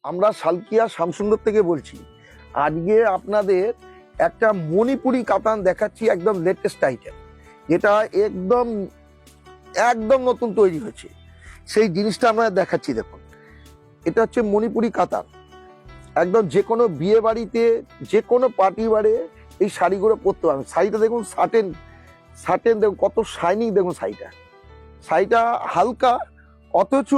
আমরা সালকিয়া শামসুন্দর থেকে বলছি। আজকে আপনাদের একটা মণিপুরি কাতান দেখাচ্ছি, একদম লেটেস্ট আইটেম, যেটা একদম একদম নতুন তৈরি হয়েছে। সেই জিনিসটা আমরা দেখাচ্ছি। দেখুন, এটা হচ্ছে মণিপুরি কাতান। একদম যে কোনো বিয়ে বাড়িতে, যে কোনো পার্টি বারে এই শাড়িগুলো পরতে পারবেন। শাড়িটা দেখুন, সাটেন সাটেন দেখুন কত শাইনিং। দেখুন শাড়িটা হালকা, অথচ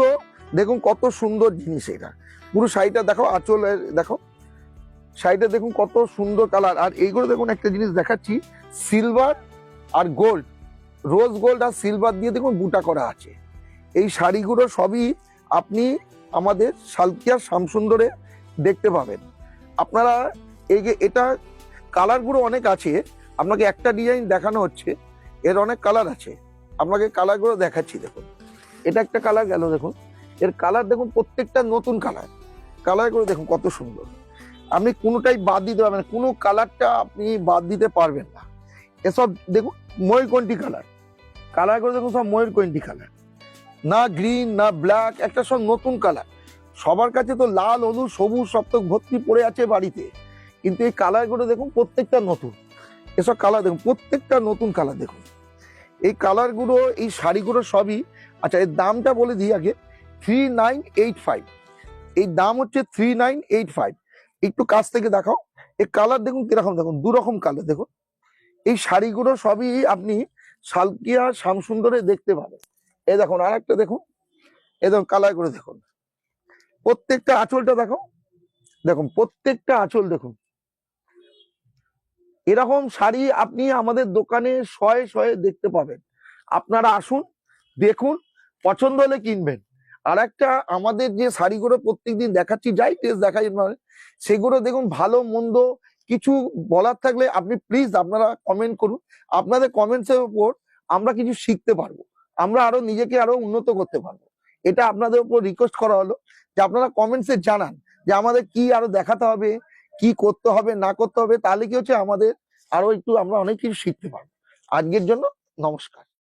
দেখুন কত সুন্দর জিনিস। এটা পুরো শাড়িটা দেখো, আঁচল দেখো, শাড়িটা দেখুন কত সুন্দর কালার। আর এইগুলো দেখুন, একটা জিনিস দেখাচ্ছি, সিলভার আর গোল্ড, রোজ গোল্ড আর সিলভার দিয়ে দেখুন বুটা করা আছে। এই শাড়িগুলো সবই আপনি আমাদের সালকিয়া শামসুন্দরে দেখতে পাবেন। আপনারা এই যে এটা কালারগুলো অনেক আছে, আপনাকে একটা ডিজাইন দেখানো হচ্ছে, এর অনেক কালার আছে, আপনাকে কালারগুলো দেখাচ্ছি। দেখুন, এটা একটা কালার গেল, দেখুন এর কালার দেখুন, প্রত্যেকটা নতুন কালারগুলো দেখুন কত সুন্দর। আপনি কোনোটাই বাদ দিতে পারবেন না, কোনো কালারটা আপনি বাদ দিতে পারবেন না। এসব দেখুন ময়ূরকণ্ঠী কালারগুলো দেখুন, সব ময়ূরকণ্ঠী কালার, না গ্রিন না ব্ল্যাক, একটা সব নতুন কালার। সবার কাছে তো লাল, হলুদ, সবুজ সব তো ভর্তি পড়ে আছে বাড়িতে, কিন্তু এই কালারগুলো দেখুন প্রত্যেকটা নতুন। এসব কালার দেখুন, প্রত্যেকটা নতুন কালার। দেখুন এই কালারগুলো, এই শাড়িগুলো সবই। আচ্ছা, এর দামটা বলে দিই আগে, 3985। এই দাম হচ্ছে 3985। একটু কাছ থেকে দেখাও। এই কালার দেখুন কিরকম, দেখুন দুরকম কালার। দেখুন এই শাড়িগুলো সবই আপনি সালকিয়া শামসুন্দরে দেখতে পাবেন। এই দেখুন আর একটা দেখুন, এই দেখুন কালারগুলো দেখুন, প্রত্যেকটা আঁচলটা দেখো, দেখুন প্রত্যেকটা আঁচল দেখুন। এরকম শাড়ি আপনি আমাদের দোকানে শয়ে শয়ে দেখতে পাবেন। আপনারা আসুন, দেখুন, পছন্দ হলে কিনবেন। আর একটা, আমাদের যে শাড়িগুলো প্রত্যেকদিন দেখাচ্ছি, যাই টেস্ট দেখাই মানে, সেগুলো দেখুন ভালো মন্দ কিছু বলার থাকলে আপনি প্লিজ আপনারা কমেন্ট করুন। আপনাদের কমেন্টসের উপর আমরা কিছু শিখতে পারবো, আমরা আরো নিজেকে আরো উন্নত করতে পারবো। এটা আপনাদের উপর রিকোয়েস্ট করা হলো, যে আপনারা কমেন্টসে জানান যে আমাদের কি আরো দেখাতে হবে, কি করতে হবে না করতে হবে। তাহলে কি হচ্ছে, আমাদের আরো একটু আমরা অনেক কিছু শিখতে পারবো। আজকের জন্য নমস্কার।